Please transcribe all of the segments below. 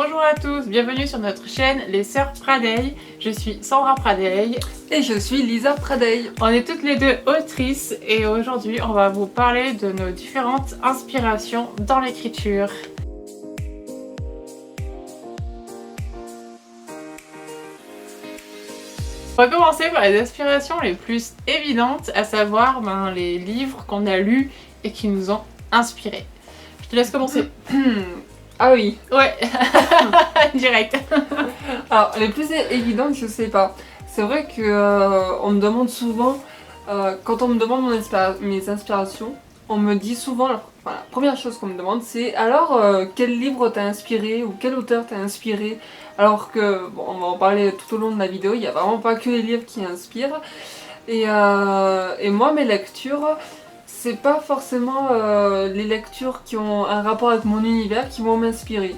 Bonjour à tous, bienvenue sur notre chaîne Les Sœurs Pradey. Je suis Sandra Pradey. Et je suis Lisa Pradey. On est toutes les deux autrices et aujourd'hui on va vous parler de nos différentes inspirations dans l'écriture. On va commencer par les inspirations les plus évidentes, à savoir les livres qu'on a lus et qui nous ont inspirés. Je te laisse commencer. Ah oui. Ouais, direct. Alors, les plus évidentes, je sais pas. C'est vrai que on me demande souvent, quand on me demande mes inspirations, on me dit souvent, la première chose qu'on me demande, c'est alors quel livre t'a inspiré ou quel auteur t'a inspiré. Alors que, bon, on va en parler tout au long de la vidéo, il n'y a vraiment pas que les livres qui inspirent. Et moi, mes lectures, c'est pas forcément les lectures qui ont un rapport avec mon univers qui vont m'inspirer.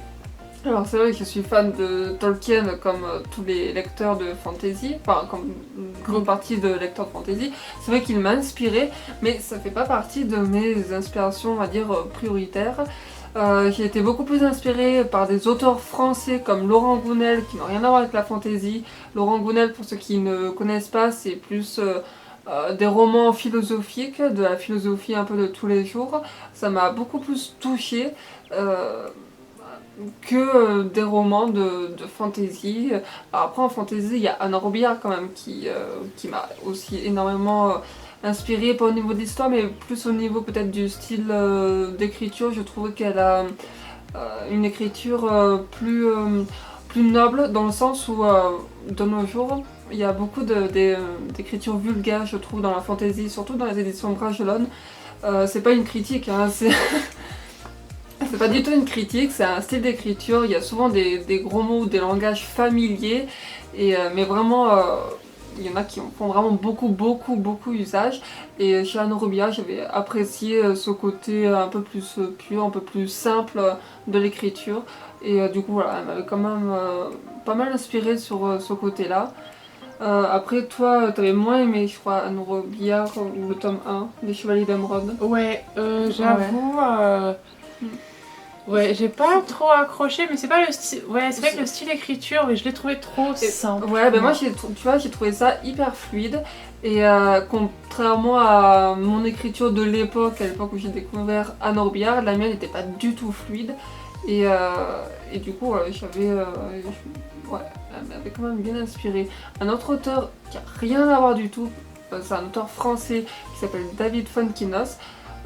Alors c'est vrai que je suis fan de Tolkien comme tous les lecteurs de fantasy, enfin comme une grande partie de lecteurs de fantasy. C'est vrai qu'il m'a inspiré, mais ça fait pas partie de mes inspirations, on va dire, prioritaires. J'ai été beaucoup plus inspirée par des auteurs français comme Laurent Gounel qui n'ont rien à voir avec la fantasy. Laurent Gounel, pour ceux qui ne connaissent pas, c'est plus des romans philosophiques, de la philosophie un peu de tous les jours. Ça m'a beaucoup plus touchée que des romans de fantasy. Alors après en fantasy, il y a Anne Robillard quand même qui m'a aussi énormément inspirée, pas au niveau de l'histoire, mais plus au niveau peut-être du style d'écriture. Je trouve qu'elle a une écriture plus noble, dans le sens où de nos jours, il y a beaucoup d'écriture vulgaire, je trouve, dans la fantasy, surtout dans les éditions Bragelonne. C'est pas une critique, hein, c'est pas du tout une critique, c'est un style d'écriture. Il y a souvent des gros mots, des langages familiers, mais vraiment, il y en a qui en font vraiment beaucoup usage. Et chez Anne Robillard, j'avais apprécié ce côté un peu plus pur, un peu plus simple de l'écriture. Et du coup, voilà, elle m'avait quand même pas mal inspiré sur ce côté-là. Après, toi, t'avais moins aimé, je crois, Anne Robillard ou le tome 1 des Chevaliers d'Émeraude. Ouais, j'avoue. Ouais, j'ai pas trop accroché, mais c'est pas le style. Ouais, c'est vrai que le style d'écriture, je l'ai trouvé trop simple. Ouais, ben moi, tu vois, j'ai trouvé ça hyper fluide. Et contrairement à mon écriture de l'époque, à l'époque où j'ai découvert Anne Robillard, la mienne n'était pas du tout fluide. Et du coup, j'avais. Ouais, elle m'avait quand même bien inspiré. Un autre auteur qui a rien à voir du tout, c'est un auteur français qui s'appelle David Fonkinos.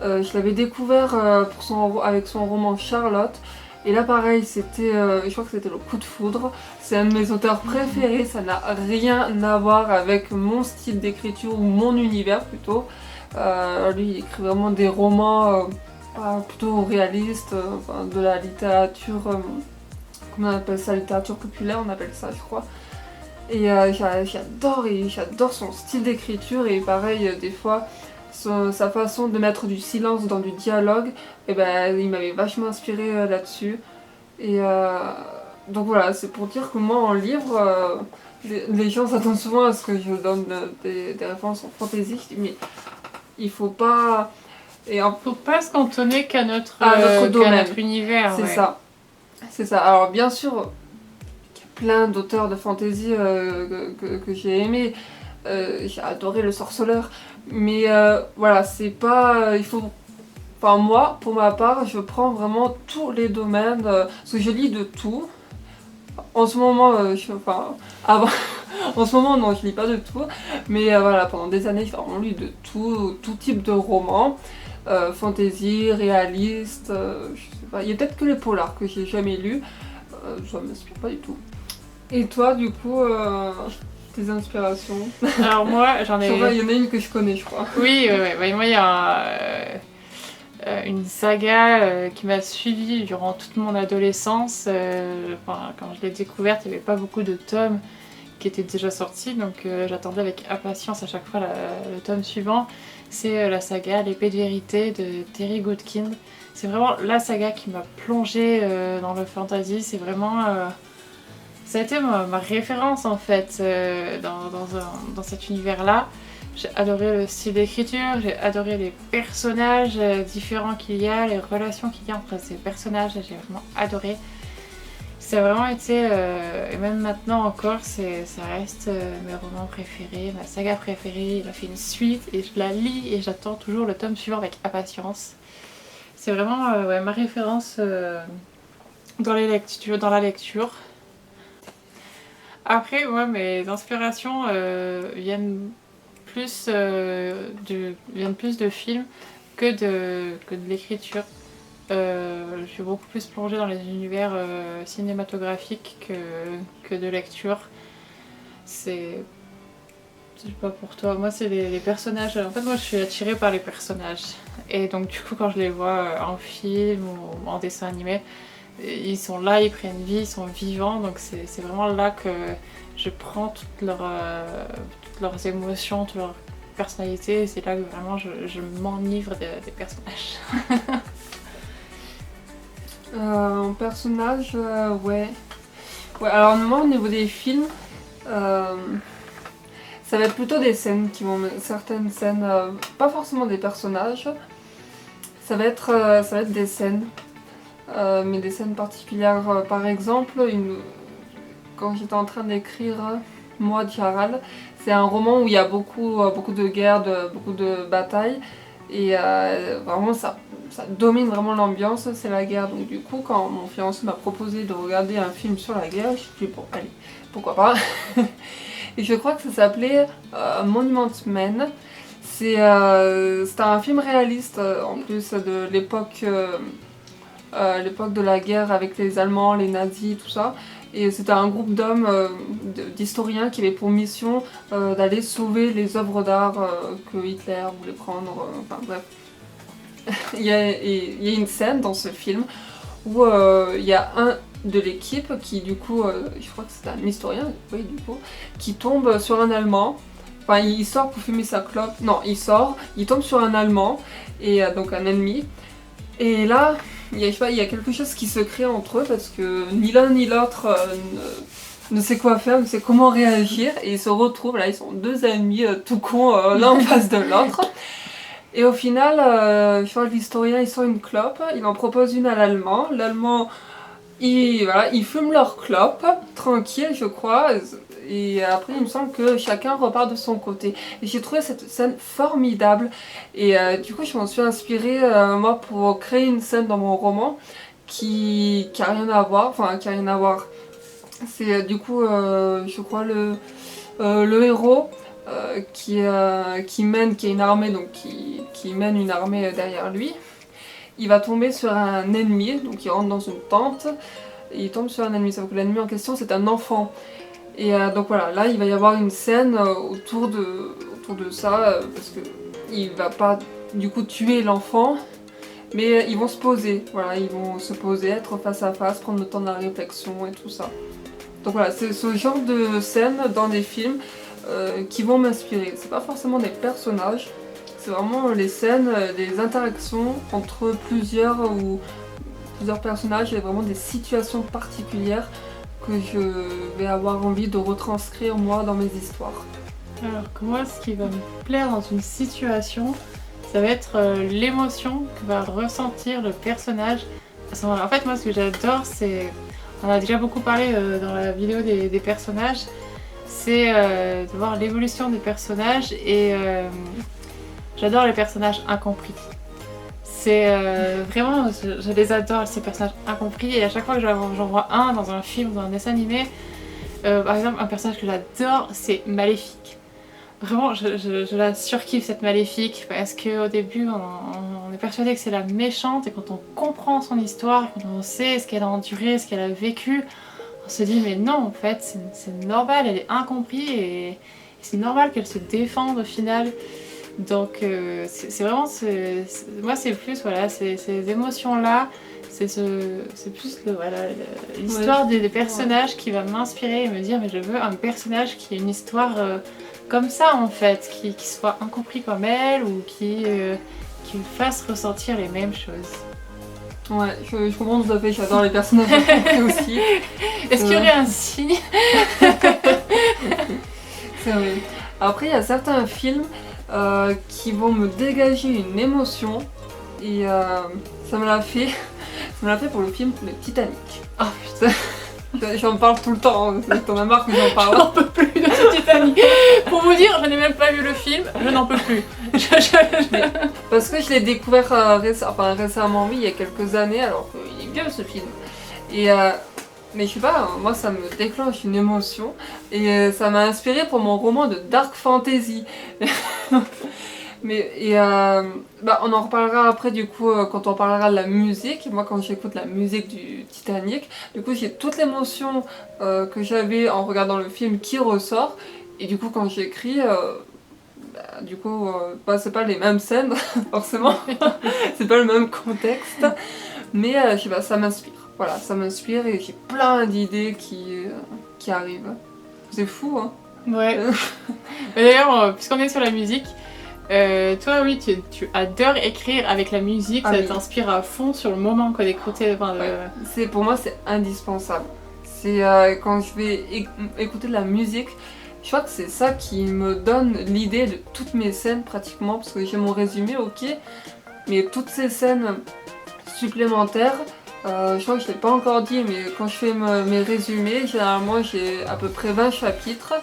Je l'avais découvert avec son roman Charlotte. Et là pareil, c'était, je crois que c'était le coup de foudre. C'est un de mes auteurs préférés, ça n'a rien à voir avec mon style d'écriture ou mon univers plutôt. Lui il écrit vraiment des romans plutôt réalistes, de la littérature, comment on appelle ça, littérature populaire on appelle ça je crois. Et j'adore son style d'écriture et pareil des fois sa façon de mettre du silence dans du dialogue, et ben, il m'avait vachement inspiré là-dessus. Et donc voilà, c'est pour dire que moi en livre, les gens s'attendent souvent à ce que je donne des références en fantasy. Je dis mais il faut pas... Faut pas se cantonner qu'à notre domaine, qu'à notre univers. C'est ouais. ça. C'est ça. Alors bien sûr, il y a plein d'auteurs de fantasy que j'ai aimé. J'ai adoré Le Sorceleur, mais voilà, c'est pas... il faut... Enfin moi, pour ma part, je prends vraiment tous les domaines, parce que je lis de tout. En ce moment, avant... en ce moment, non, je lis pas de tout, mais voilà, pendant des années, j'ai vraiment lu de tout type de romans. Fantasy, réaliste, je sais pas, il y a peut-être que les polars que j'ai jamais lus, ça m'inspire pas du tout. Et toi, du coup... tes inspirations? Alors moi, j'en ai... Il y en a une que je connais, je crois. Oui, moi il y a une saga qui m'a suivie durant toute mon adolescence. Quand je l'ai découverte, il n'y avait pas beaucoup de tomes qui étaient déjà sortis, donc j'attendais avec impatience à chaque fois le tome suivant. C'est la saga L'épée de vérité de Terry Godkind. C'est vraiment la saga qui m'a plongée dans le fantasy. C'est vraiment... ça a été ma référence en fait dans cet univers-là. J'ai adoré le style d'écriture, j'ai adoré les personnages différents qu'il y a, les relations qu'il y a entre ces personnages, j'ai vraiment adoré. Ça a vraiment été, et même maintenant encore, ça reste mes romans préférés, ma saga préférée. Il a fait une suite et je la lis et j'attends toujours le tome suivant avec impatience. C'est vraiment ouais, ma référence dans la lecture. Après, moi, mes inspirations viennent plus de films que de l'écriture. Je suis beaucoup plus plongée dans les univers cinématographiques que de lecture. C'est... Je sais pas pour toi, moi c'est les personnages. En fait, moi je suis attirée par les personnages. Et donc, du coup, quand je les vois en film ou en dessin animé, ils sont là, ils prennent vie, ils sont vivants. Donc, c'est vraiment là que je prends toutes leurs émotions, toutes leurs personnalités. Et c'est là que vraiment je m'enivre des personnages. Un personnage, ouais. Ouais, alors moi au niveau des films, ça va être plutôt des scènes qui vont... Certaines scènes, pas forcément des personnages, ça va être des scènes, mais des scènes particulières. Par exemple, quand j'étais en train d'écrire Moi, Charal, c'est un roman où il y a beaucoup de guerres, beaucoup de batailles, et vraiment ça domine vraiment l'ambiance, c'est la guerre. Donc du coup, quand mon fiancé m'a proposé de regarder un film sur la guerre, je me suis dit bon, allez, pourquoi pas. Et je crois que ça s'appelait Monument Men. C'était un film réaliste en plus de l'époque de la guerre avec les Allemands, les nazis, tout ça. Et c'était un groupe d'hommes, d'historiens qui avaient pour mission d'aller sauver les œuvres d'art que Hitler voulait prendre. Enfin bref. il y a une scène dans ce film où il y a un de l'équipe qui du coup, je crois que c'est un historien, oui du coup, qui tombe sur un Allemand. Enfin il sort pour fumer sa clope, non il sort, il tombe sur un Allemand, et donc un ennemi. Et là, il y a quelque chose qui se crée entre eux parce que ni l'un ni l'autre ne sait quoi faire, ne sait comment réagir, et ils se retrouvent, là ils sont deux ennemis tout cons l'un en face de l'autre. Et au final, je crois que l'historien il sort une clope, il en propose une à l'allemand. L'allemand, il fume leur clope, tranquille je crois. Et après il me semble que chacun repart de son côté. Et j'ai trouvé cette scène formidable. Et du coup je m'en suis inspirée moi pour créer une scène dans mon roman qui a rien à voir. Enfin qui a rien à voir. C'est du coup je crois le héros. Qui mène une armée, donc qui mène une armée derrière lui. Il va tomber sur un ennemi, donc il rentre dans une tente, et il tombe sur un ennemi, sauf que l'ennemi en question c'est un enfant. Et donc voilà, là il va y avoir une scène autour de ça, parce que il va pas du coup tuer l'enfant, mais ils vont se poser, voilà, ils vont se poser, être face à face, prendre le temps de la réflexion et tout ça. Donc voilà, c'est ce genre de scène dans des films qui vont m'inspirer. C'est pas forcément des personnages, c'est vraiment les scènes, des interactions entre plusieurs personnages, et vraiment des situations particulières que je vais avoir envie de retranscrire moi dans mes histoires. Alors que moi, ce qui va me plaire dans une situation, ça va être l'émotion que va ressentir le personnage à ce moment-là. En fait, moi, ce que j'adore, c'est... On a déjà beaucoup parlé dans la vidéo des personnages, c'est de voir l'évolution des personnages, et j'adore les personnages incompris. C'est vraiment, je les adore, ces personnages incompris, et à chaque fois que j'en vois un dans un film ou dans un dessin animé, par exemple un personnage que j'adore, c'est Maléfique. Vraiment, je la surkiffe cette Maléfique, parce qu'au début on est persuadé que c'est la méchante, et quand on comprend son histoire, quand on sait ce qu'elle a enduré, ce qu'elle a vécu, on se dit mais non, en fait c'est normal, elle est incomprise, et c'est normal qu'elle se défende au final. Donc c'est vraiment, moi c'est plus voilà, ces émotions-là, c'est plus l'histoire des personnages qui va m'inspirer et me dire mais je veux un personnage qui ait une histoire comme ça en fait, qui soit incompris comme elle, ou qui me fasse ressentir les mêmes choses. Ouais, je comprends tout à fait, j'adore les personnages incompris aussi. Est-ce qu'il y aurait un signe? C'est vrai. Après, il y a certains films qui vont me dégager une émotion, et ça me l'a fait pour le film Le Titanic. Oh putain. j'en parle tout le temps, hein. T'en as marre que j'en Je parle. n'en peux plus de ce Titanic. Pour vous dire, je n'ai même pas vu le film, je n'en peux plus. Parce que je l'ai découvert récemment, oui, il y a quelques années, alors qu'il est vieux ce film. Et mais je sais pas, moi ça me déclenche une émotion et ça m'a inspiré pour mon roman de dark fantasy. On en reparlera après du coup quand on parlera de la musique. Moi quand j'écoute la musique du Titanic, du coup j'ai toute l'émotion que j'avais en regardant le film qui ressort. Et du coup quand j'écris, c'est pas les mêmes scènes forcément, c'est pas le même contexte, mais je sais pas, ça m'inspire. Voilà, ça m'inspire et j'ai plein d'idées qui arrivent. C'est fou, hein. Ouais. Mais d'ailleurs, puisqu'on est sur la musique, toi, oui, tu adores écrire avec la musique, Ah ça oui. t'inspire à fond sur le moment qu'on écoutait. Enfin, Ouais. Pour moi, c'est indispensable. C'est quand je vais écouter de la musique, je crois que c'est ça qui me donne l'idée de toutes mes scènes pratiquement, parce que j'ai mon résumé, ok, mais toutes ces scènes supplémentaires, je crois que je ne l'ai pas encore dit, mais quand je fais mes résumés, généralement j'ai à peu près 20 chapitres,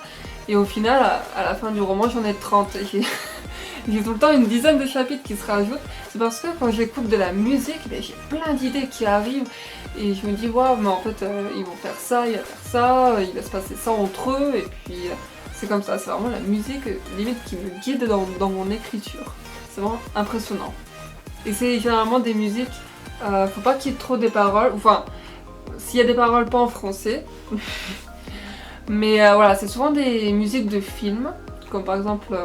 et au final, à la fin du roman, j'en ai 30. J'ai tout le temps une dizaine de chapitres qui se rajoutent. C'est parce que quand j'écoute de la musique, j'ai plein d'idées qui arrivent, et je me dis, waouh, mais en fait, ils vont faire ça, il va faire ça, il va se passer ça entre eux, et puis c'est comme ça, c'est vraiment la musique limite qui me guide dans mon écriture. C'est vraiment impressionnant. Et c'est généralement des musiques, faut pas qu'il y ait trop des paroles, enfin, s'il y a des paroles pas en français, mais voilà, c'est souvent des musiques de films, comme par exemple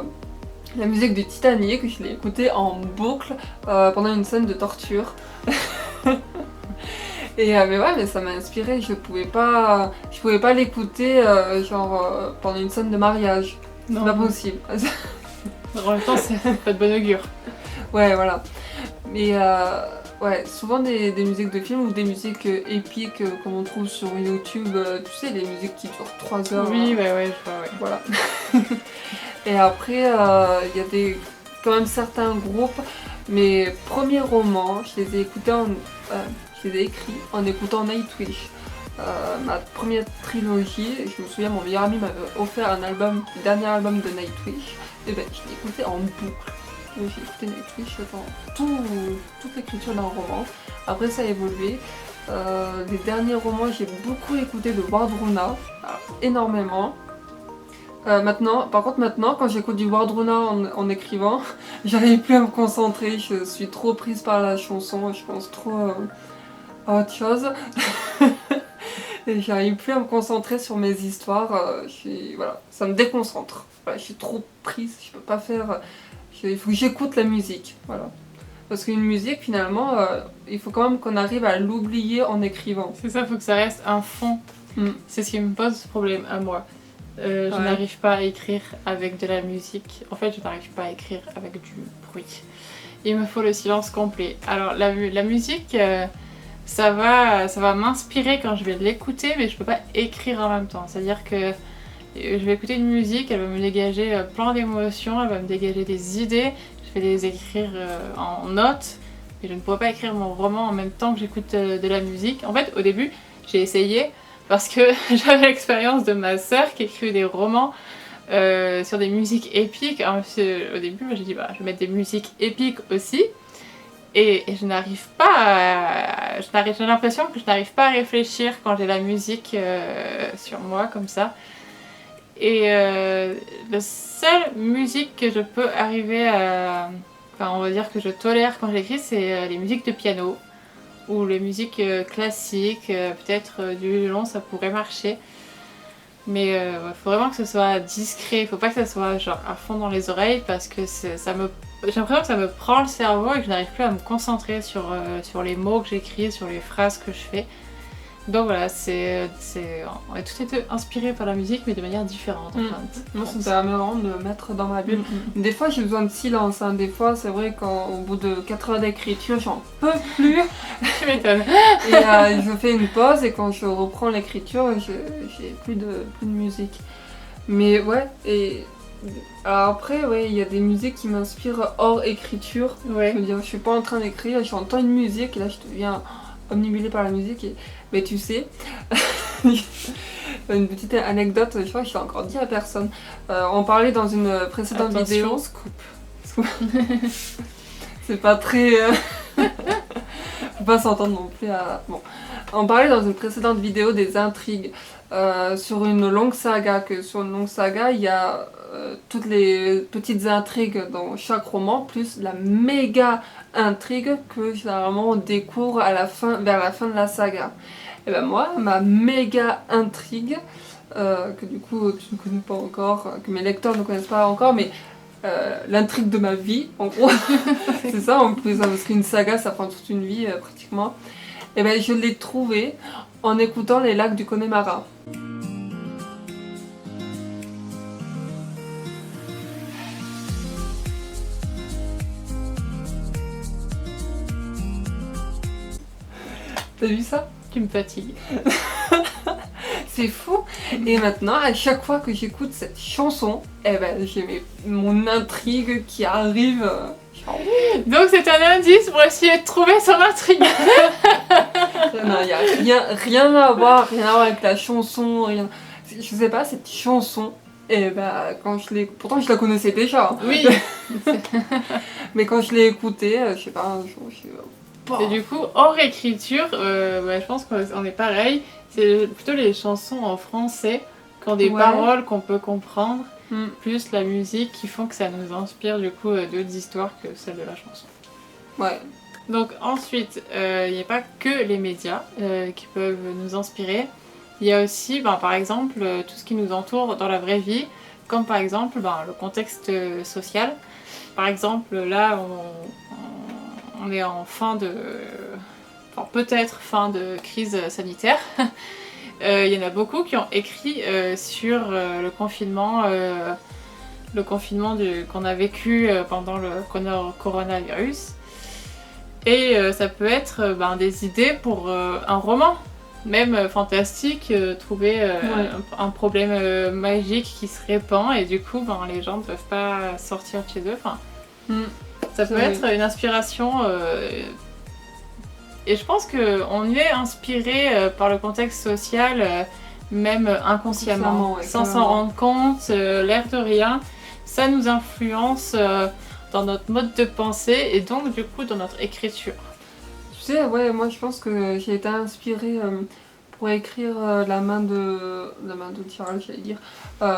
la musique du Titanic, que je l'ai écoutée en boucle pendant une scène de torture. Mais ça m'a inspirée, je pouvais pas l'écouter pendant une scène de mariage, c'est non, pas possible. en même temps, c'est pas de bon augure. Ouais, voilà. Mais ouais, souvent des musiques de films ou des musiques épiques comme on trouve sur YouTube, tu sais, les musiques qui durent 3 heures. Oui, ouais, je vois, ouais. Voilà. Et après, il y a quand même certains groupes, mes premiers romans, je les ai écrits en écoutant Nightwish. Ma première trilogie, je me souviens, mon meilleur ami m'avait offert le dernier album de Nightwish, et ben je l'ai écouté en boucle. J'ai écouté Nightwish dans toute l'écriture d'un roman. Après ça a évolué. Les derniers romans, j'ai beaucoup écouté de Wardruna, énormément. Par contre maintenant, quand j'écoute du Wardruna en écrivant, j'arrive plus à me concentrer, je suis trop prise par la chanson, je pense trop à autre chose. Et j'arrive plus à me concentrer sur mes histoires, voilà, ça me déconcentre. Voilà, je suis trop prise, je peux pas faire... il faut que j'écoute la musique, voilà. Parce qu'une musique, finalement, il faut quand même qu'on arrive à l'oublier en écrivant. C'est ça, faut que ça reste un fond. C'est ce qui me pose problème à moi. Je n'arrive pas à écrire avec de la musique. En fait, je n'arrive pas à écrire avec du bruit. Il me faut le silence complet. Alors, la musique, ça va m'inspirer quand je vais l'écouter, mais je peux pas écrire en même temps. C'est-à-dire que je vais écouter une musique, elle va me dégager plein d'émotions, elle va me dégager des idées. Je vais les écrire en notes, mais je ne pourrais pas écrire mon roman en même temps que j'écoute de la musique. En fait, au début, j'ai essayé parce que j'avais l'expérience de ma sœur qui écrit des romans sur des musiques épiques. Alors, au début, j'ai dit je vais mettre des musiques épiques aussi. Et je n'arrive pas j'ai l'impression que je n'arrive pas à réfléchir quand j'ai la musique sur moi comme ça. Et la seule musique que je peux arriver à... Enfin, on va dire que je tolère quand j'écris, c'est les musiques de piano. Ou les musiques classiques, peut-être du violon, ça pourrait marcher. Mais il faut vraiment que ce soit discret, faut pas que ça soit genre à fond dans les oreilles parce que j'ai l'impression que ça me prend le cerveau et que je n'arrive plus à me concentrer sur les mots que j'écris, sur les phrases que je fais. Donc voilà, on est toutes les deux inspirées par la musique mais de manière différente. Moi ça me permet vraiment de me mettre dans ma bulle. Des fois j'ai besoin de silence, hein. Des fois c'est vrai qu'au bout de 4 heures d'écriture j'en peux plus. Tu m'étonnes. Et je fais une pause et quand je reprends l'écriture j'ai plus de musique. Mais ouais, et alors après il y a des musiques qui m'inspirent hors écriture. Ouais. Je veux dire, je suis pas en train d'écrire, j'entends une musique et là je deviens omnibulée par la musique. Mais tu sais, une petite anecdote, je crois que je l'ai encore dit à personne. On parlait dans une précédente vidéo. Scoop. C'est pas très... Faut pas s'entendre non plus à... Bon. On parlait dans une précédente vidéo des intrigues sur une longue saga, que sur une longue saga, il y a toutes les petites intrigues dans chaque roman, plus la méga intrigue que généralement on découvre à la fin, vers la fin de la saga. Et ben moi, ma méga intrigue, que du coup tu ne connais pas encore, que mes lecteurs ne connaissent pas encore, mais l'intrigue de ma vie, en gros, c'est ça, on peut ça, parce qu'une saga ça prend toute une vie pratiquement. Et ben je l'ai trouvée en écoutant les lacs du Connemara. T'as vu ça? Tu me fatigues. C'est fou. Et maintenant, à chaque fois que j'écoute cette chanson, eh ben, j'ai mon intrigue qui arrive. Donc c'est un indice pour essayer de trouver son intrigue. Non, il n'y a rien à voir avec la chanson, rien. Je sais pas, cette chanson, et ben, quand je l'ai... Pourtant, je la connaissais déjà. Oui. Mais quand je l'ai écoutée, je sais pas, un jour, Et du coup, hors écriture, je pense qu'on est pareil. C'est plutôt les chansons en français, qui ont des paroles qu'on peut comprendre, plus la musique qui font que ça nous inspire du coup d'autres histoires que celles de la chanson. Ouais. Donc ensuite, il n'y a pas que les médias qui peuvent nous inspirer. Il y a aussi, par exemple, tout ce qui nous entoure dans la vraie vie, comme par exemple le contexte social. Par exemple, là, on est en peut-être fin de crise sanitaire. Il y en a beaucoup qui ont écrit sur le confinement qu'on a vécu pendant le coronavirus. Et ça peut être des idées pour un roman, même fantastique, trouver un problème magique qui se répand et du coup les gens ne peuvent pas sortir de chez eux. Ça peut être une inspiration et je pense qu'on est inspiré par le contexte social, même inconsciemment, sans s'en rendre compte, l'air de rien. Ça nous influence dans notre mode de pensée et donc du coup dans notre écriture. Tu sais, moi je pense que j'ai été inspirée pour écrire la main de Jaral, j'allais dire.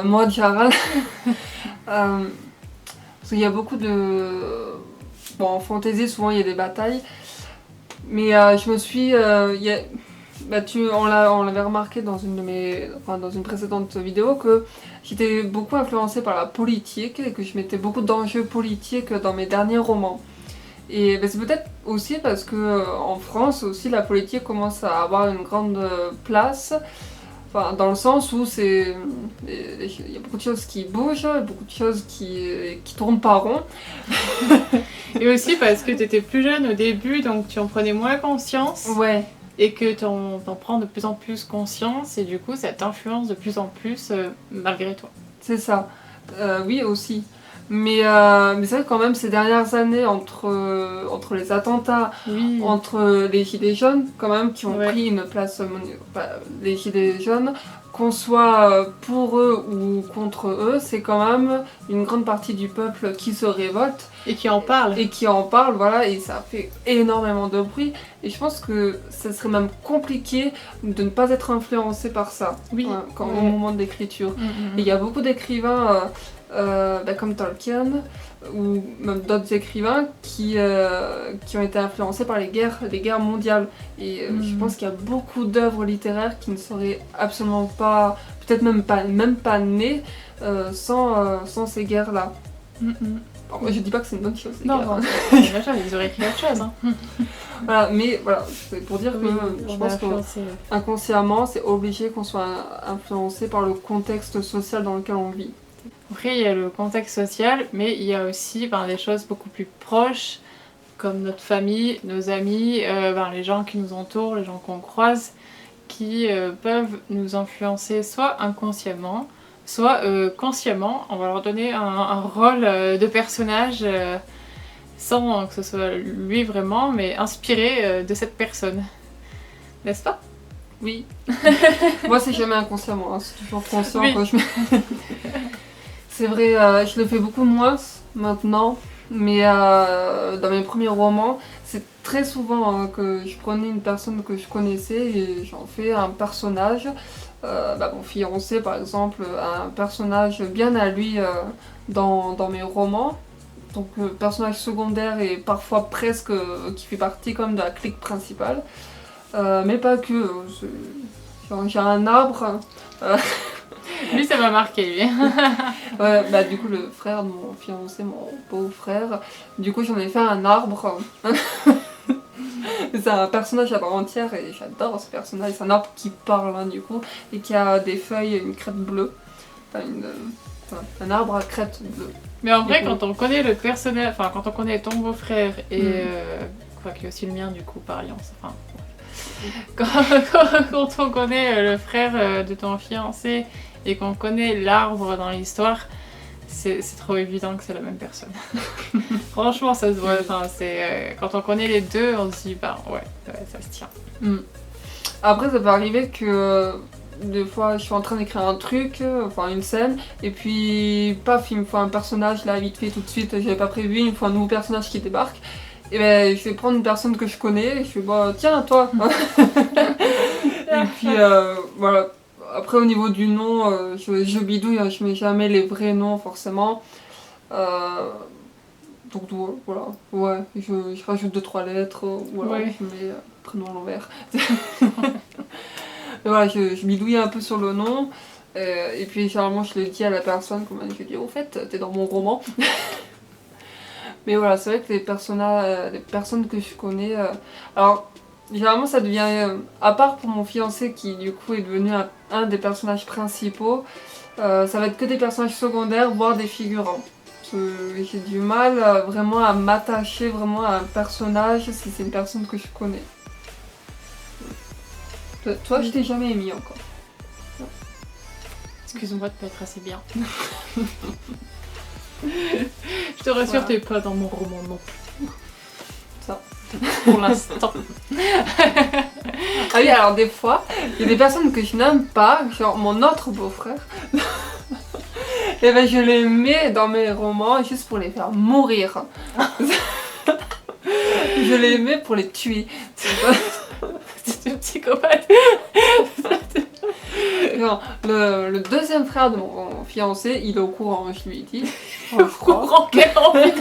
Moi, Jaral. Parce qu'il y a beaucoup de... Bon, en fantasy, souvent il y a des batailles. Mais je me suis... on l'avait remarqué dans dans une précédente vidéo que j'étais beaucoup influencée par la politique et que je mettais beaucoup d'enjeux politiques dans mes derniers romans. Et c'est peut-être aussi parce que en France aussi la politique commence à avoir une grande place. Enfin, dans le sens où il y a beaucoup de choses qui bougent, beaucoup de choses qui tournent pas rond. Et aussi parce que tu étais plus jeune au début, donc tu en prenais moins conscience. Ouais. Et que t'en prends de plus en plus conscience, et du coup ça t'influence de plus en plus malgré toi. C'est ça. Oui, aussi. Mais c'est vrai que quand même ces dernières années, entre les attentats, entre les gilets jaunes, quand même, qui ont pris une place... les gilets jaunes, qu'on soit pour eux ou contre eux, c'est quand même une grande partie du peuple qui se révolte. Et qui en parle. Voilà, et ça fait énormément de bruit. Et je pense que ça serait même compliqué de ne pas être influencé par ça au moment de l'écriture. Et il y a beaucoup d'écrivains... comme Tolkien ou même d'autres écrivains qui ont été influencés par les guerres mondiales. Et je pense qu'il y a beaucoup d'œuvres littéraires qui ne seraient absolument pas, peut-être même pas nées sans ces guerres-là. Alors, moi je dis pas que c'est une bonne chose. Non, ils auraient écrit autre chose. Voilà, mais voilà, c'est pour dire que je pense qu'inconsciemment c'est obligé qu'on soit influencé par le contexte social dans lequel on vit. Après, il y a le contexte social, mais il y a aussi des choses beaucoup plus proches, comme notre famille, nos amis, les gens qui nous entourent, les gens qu'on croise, qui peuvent nous influencer soit inconsciemment, soit consciemment. On va leur donner un rôle de personnage sans que ce soit lui vraiment, mais inspiré de cette personne. N'est-ce pas ? Oui. Moi, c'est jamais inconsciemment, hein, c'est toujours conscient Oui. quand je C'est vrai, je le fais beaucoup moins maintenant, mais dans mes premiers romans, c'est très souvent que je prenais une personne que je connaissais et j'en fais un personnage. Mon fiancé, par exemple, a un personnage bien à lui dans mes romans. Donc, personnage secondaire et parfois presque qui fait partie comme de la clique principale. Mais pas que. Genre, j'ai un arbre. euh, Lui, ça m'a marqué, lui. Ouais, bah du coup le frère de mon fiancé, mon beau-frère, du coup j'en ai fait un arbre. C'est un personnage à part entière et j'adore ce personnage. C'est un arbre qui parle hein, du coup et qui a des feuilles et une crête bleue. Enfin, un arbre à crête bleue. Mais en vrai, Du coup. quand on connaît le personnage, enfin, quand on connaît ton beau-frère et. Mm. Quoi qu'il y a aussi le mien, du coup, par alliance. Enfin, quand, quand on connaît le frère de ton fiancé et qu'on connaît l'arbre dans l'histoire, c'est trop évident que c'est la même personne. Franchement, ça se voit. Enfin, quand on connaît les deux, on se dit, bah ouais, ça se tient. Mm. Après, ça peut arriver que des fois je suis en train d'écrire un truc, enfin une scène, et puis paf, il me faut un personnage là vite fait tout de suite, j'avais pas prévu, il me faut un nouveau personnage qui débarque. Et ben je vais prendre une personne que je connais, et je fais bah tiens toi. Et puis voilà. Après au niveau du nom, je bidouille, hein, je mets jamais les vrais noms forcément. Euh, donc voilà, ouais, je rajoute 2-3 lettres, voilà, Ouais. je mets prénom à l'envers. Et voilà, je bidouille un peu sur le nom. Et puis généralement je le dis à la personne, comme je lui dis au fait t'es dans mon roman. Mais voilà, c'est vrai que les personnes que je connais, alors généralement ça devient, à part pour mon fiancé qui du coup est devenu un des personnages principaux, ça va être que des personnages secondaires, voire des figurants. J'ai du mal vraiment à m'attacher vraiment à un personnage si c'est une personne que je connais. Toi, je t'ai jamais émis encore. Excuse-moi de pas être assez bien. Je te rassure, Voilà. t'es pas dans mon roman, non. Ça. Pour l'instant. Ah oui, alors des fois, il y a des personnes que je n'aime pas, genre mon autre beau-frère. Et ben je les mets dans mes romans juste pour les faire mourir. Je les mets pour les tuer. C'est une psychopathe. Genre, le deuxième frère de mon fiancé, il est au courant, je lui ai dit. Au courant qu'elle a envie de...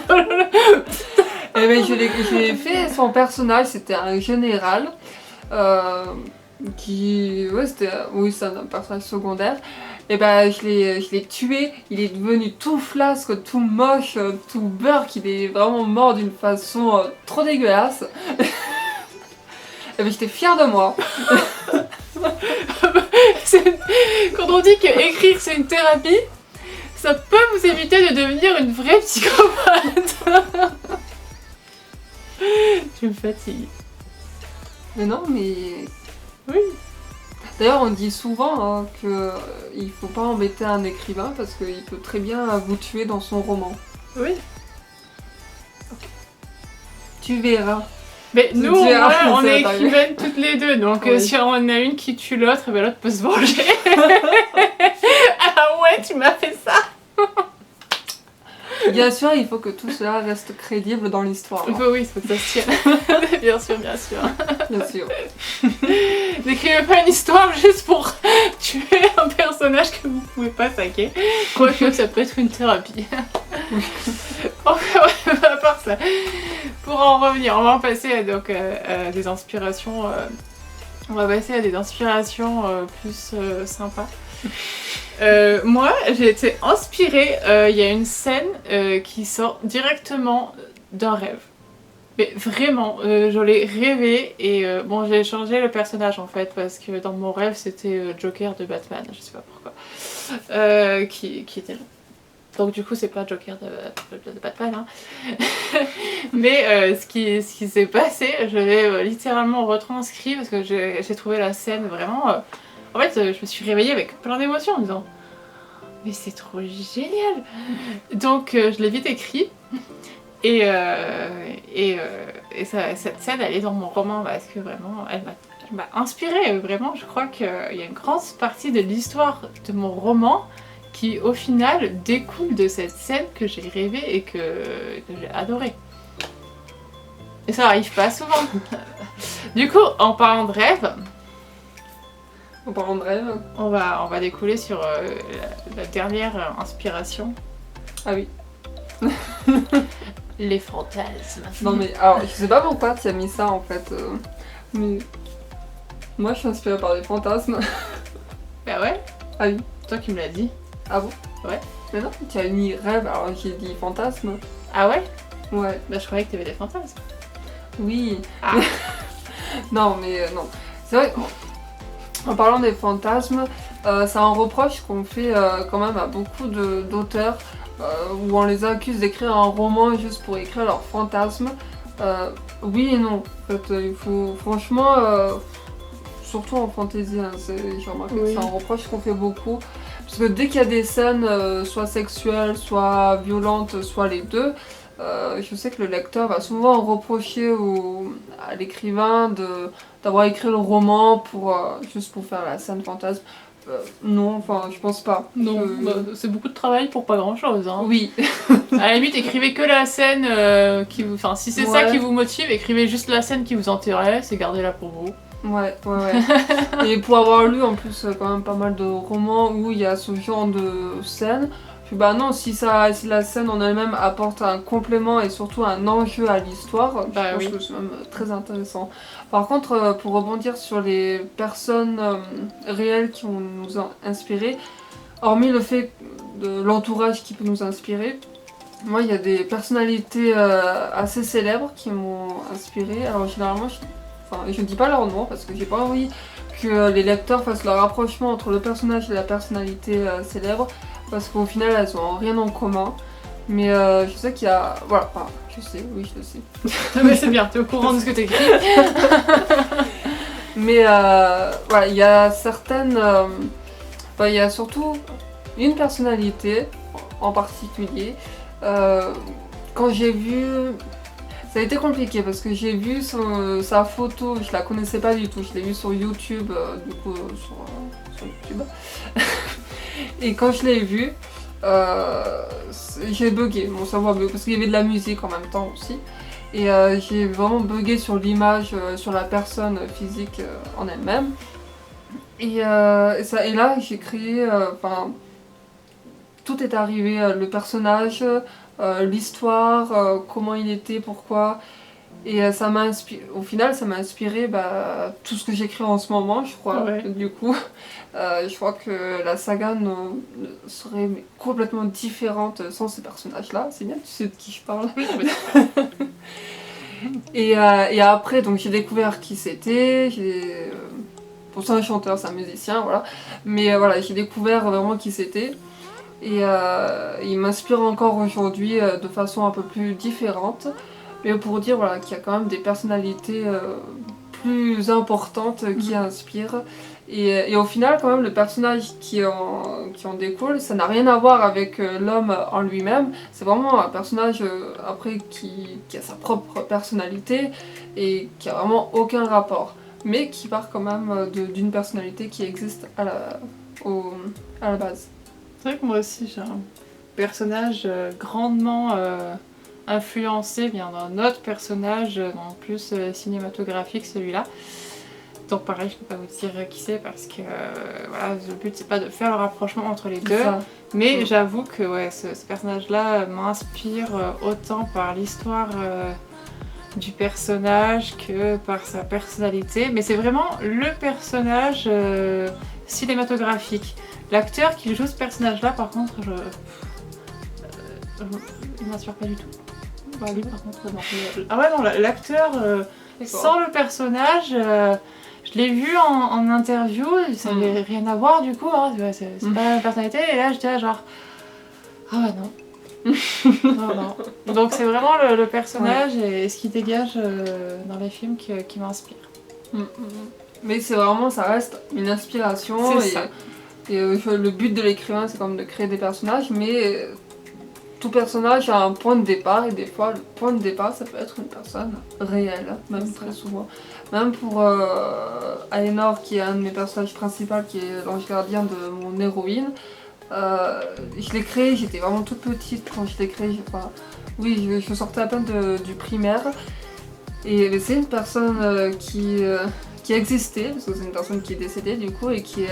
Et ben je l'ai fait son personnage, c'était un général. Ouais, oui, c'est un personnage secondaire. Et ben je l'ai tué, il est devenu tout flasque, tout moche, tout beurre, il est vraiment mort d'une façon trop dégueulasse. Et ben j'étais fière de moi. Quand on dit que écrire c'est une thérapie, ça peut vous éviter de devenir une vraie psychopathe. Tu me fatigues. Mais non, mais... Oui. D'ailleurs, on dit souvent qu'il faut pas embêter un écrivain parce qu'il peut très bien vous tuer dans son roman. Oui. Tu verras. Mais nous, au Tu verras, moins, on ça est va t'arriver. écrivaines toutes les deux, donc Oui. si on a une qui tue l'autre, ben l'autre peut se venger. Ah ouais, tu m'as fait ça. Bien sûr, il faut que tout cela reste crédible dans l'histoire. hein. Oui, il faut que ça se tienne. Bien sûr, bien sûr. Bien sûr. N'écrivez pas une histoire juste pour tuer un personnage que vous pouvez pas saquer. Quoique ça peut être une thérapie. Enfin, ouais, à part ça. Pour en revenir, on va en passer à, donc, à des inspirations. On va passer à des inspirations plus sympas. Moi, j'ai été inspirée. Il y a une scène qui sort directement d'un rêve. Mais vraiment, je l'ai rêvé et bon, j'ai changé le personnage en fait parce que dans mon rêve c'était Joker de Batman, je sais pas pourquoi, qui était là. Donc du coup c'est pas Joker de Batman, hein. Mais ce qui s'est passé, je l'ai littéralement retranscrit parce que j'ai trouvé la scène vraiment... En fait, je me suis réveillée avec plein d'émotions en disant mais c'est trop génial. Donc je l'ai vite écrit. Et cette scène, elle est dans mon roman parce que vraiment, Bah, inspirée, vraiment, je crois qu'il y a une grande partie de l'histoire de mon roman qui, au final, découle de cette scène que j'ai rêvée et que j'ai adorée. Et ça arrive pas souvent. Du coup, en parlant de rêve, En parlant de rêve. on va découler sur la dernière inspiration, Ah oui. les fantasmes. Non mais alors je sais pas pourquoi tu as mis ça en fait. Mais moi je suis inspirée par les fantasmes. Bah ouais, Ah oui. c'est toi qui me l'as dit. Ah bon? Ouais. Mais non, tu as mis rêve alors j'ai dit fantasme. Ah ouais? Ouais. Bah je croyais que t'avais des fantasmes. Oui. Ah. Non mais non. C'est vrai qu'en parlant des fantasmes, c'est un reproche qu'on fait quand même à beaucoup d'auteurs où on les accuse d'écrire un roman juste pour écrire leurs fantasmes. Oui et non. En fait, il faut franchement, surtout en fantasy, hein, j'ai remarqué que Oui. c'est un reproche qu'on fait beaucoup. Parce que dès qu'il y a des scènes soit sexuelles, soit violentes, soit les deux, je sais que le lecteur va souvent reprocher à l'écrivain d'avoir écrit le roman juste pour faire la scène fantasme. Non, enfin, je pense pas. Non, bah, c'est beaucoup de travail pour pas grand chose. Hein. Oui, À la limite, écrivez que la scène qui vous. Enfin, si c'est ça Ouais. qui vous motive, écrivez juste la scène qui vous intéresse et gardez-la pour vous. ouais. Et pour avoir lu en plus quand même pas mal de romans où il y a ce genre de scène, puis bah non, si la scène en elle-même apporte un complément et surtout un enjeu à l'histoire, Bah je pense oui. que c'est même très intéressant. Par contre, pour rebondir sur les personnes réelles qui ont nous inspiré, hormis le fait de l'entourage qui peut nous inspirer, moi il y a des personnalités assez célèbres qui m'ont inspiré. Alors généralement, je ne dis pas leur nom parce que j'ai pas envie que les lecteurs fassent le rapprochement entre le personnage et la personnalité célèbre, parce qu'au final elles ont rien en commun. Mais je sais qu'il y a... Voilà, enfin, je sais, oui je le sais. Mais c'est bien, t'es au courant de ce que t'écris. Mais voilà, il y a certaines... il y a surtout une personnalité en particulier. Quand j'ai vu... Ça a été compliqué parce que j'ai vu sa photo, je la connaissais pas du tout, je l'ai vue sur YouTube, sur YouTube. Et quand je l'ai vue, j'ai bugué, mon cerveau a bugué parce qu'il y avait de la musique en même temps aussi. Et j'ai vraiment bugué sur l'image, sur la personne physique en elle-même. Et là j'ai créé, tout est arrivé, le personnage, l'histoire, comment il était, pourquoi. Et ça m'a inspiré, au final ça m'a inspiré tout ce que j'écris en ce moment, je crois. Ouais. Du coup, je crois que la saga ne serait complètement différente sans ces personnages-là. C'est bien, tu sais de qui je parle. Oui, mais- Et après, donc j'ai découvert qui c'était. Bon, c'est un chanteur, c'est un musicien, voilà. Mais voilà, j'ai découvert vraiment qui c'était. Et il m'inspire encore aujourd'hui de façon un peu plus différente. Mais pour dire voilà, qu'il y a quand même des personnalités plus importantes qui inspirent. Et au final, quand même, le personnage qui en découle, ça n'a rien à voir avec l'homme en lui-même. C'est vraiment un personnage après qui a sa propre personnalité et qui a vraiment aucun rapport. Mais qui part quand même d'une personnalité qui existe à la base. C'est vrai que moi aussi j'ai un personnage grandement influencé bien d'un autre personnage, en plus cinématographique celui-là. Donc pareil, je ne peux pas vous dire qui c'est parce que voilà, le but c'est pas de faire le rapprochement entre les deux. Ça. Mais j'avoue que ouais, ce personnage-là m'inspire autant par l'histoire du personnage que par sa personnalité. Mais c'est vraiment le personnage cinématographique. L'acteur qui joue ce personnage-là, par contre, il m'inspire pas du tout. Bah, lui, par contre, non. Ah ouais, non, l'acteur, sans le personnage, je l'ai vu en interview, ça n'avait rien à voir du coup, hein, c'est pas la même personnalité, et là j'étais là genre, ah ouais, non. Non, non. Donc c'est vraiment le personnage et ce qu'il dégage dans les films qui m'inspire. Mais c'est vraiment, ça reste une inspiration. C'est ça. Et le but de l'écrivain, c'est quand même de créer des personnages, mais tout personnage a un point de départ et des fois le point de départ ça peut être une personne réelle, même très souvent. Même pour Aenor qui est un de mes personnages principaux, qui est l'ange gardien de mon héroïne, je l'ai créé, j'étais vraiment toute petite quand je l'ai créé, oui je sortais à peine du primaire et c'est une personne qui existait, parce que c'est une personne qui est décédée du coup et qui est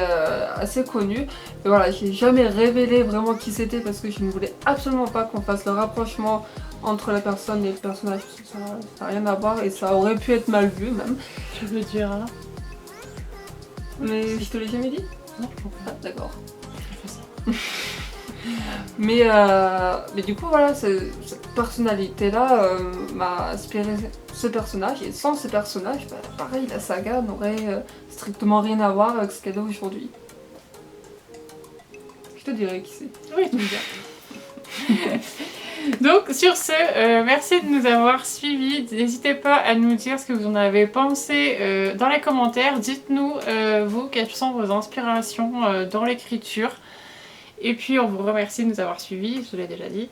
assez connue. Et voilà, j'ai jamais révélé vraiment qui c'était parce que je ne voulais absolument pas qu'on fasse le rapprochement entre la personne et le personnage, ça n'a rien à voir et ça aurait pu être mal vu même. Tu veux dire hein? Mais je te l'ai jamais dit? Non, je comprends. Ah, d'accord. Je fais ça. Mais du coup voilà, cette personnalité-là m'a inspiré ce personnage et sans ce personnage, pareil, la saga n'aurait strictement rien à voir avec ce qu'elle est aujourd'hui. Je te dirais qui c'est. Oui, tu me dis. Donc sur ce, merci de nous avoir suivis. N'hésitez pas à nous dire ce que vous en avez pensé dans les commentaires. Dites-nous, vous, quelles sont vos inspirations dans l'écriture. Et puis on vous remercie de nous avoir suivis, je vous l'ai déjà dit.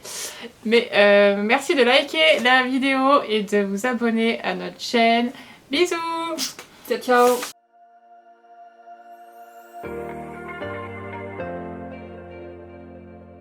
Mais merci de liker la vidéo et de vous abonner à notre chaîne. Bisous! Ciao ciao!